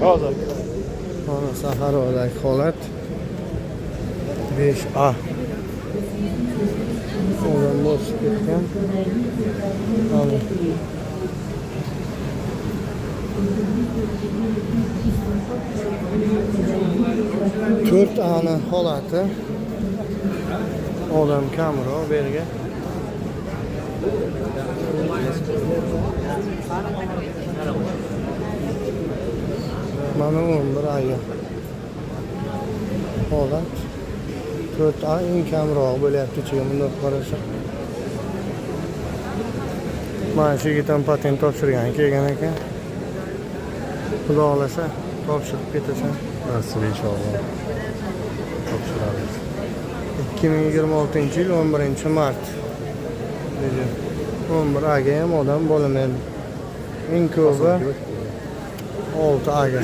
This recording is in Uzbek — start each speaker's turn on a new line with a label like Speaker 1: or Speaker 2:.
Speaker 1: Hozir.
Speaker 2: Mana Saharodagi holat 5A. Odam bosib ketgan. Mana 4A'ni holati. Odam kamroq bu yerga. Mana 11A'ga holat 4A eng kamroq bo'lyapti chiga bunday qarasa. Mana shu yigitdan patent topshirgan kelgan ekan. Xudo xolasa topshirib ketasan.
Speaker 1: Nasib inshaalloh. Topshiramiz.
Speaker 2: 2026-yil 11-mart. 11A'ga ham odam bo'lamaydi. Eng ko'pi 6A'ga.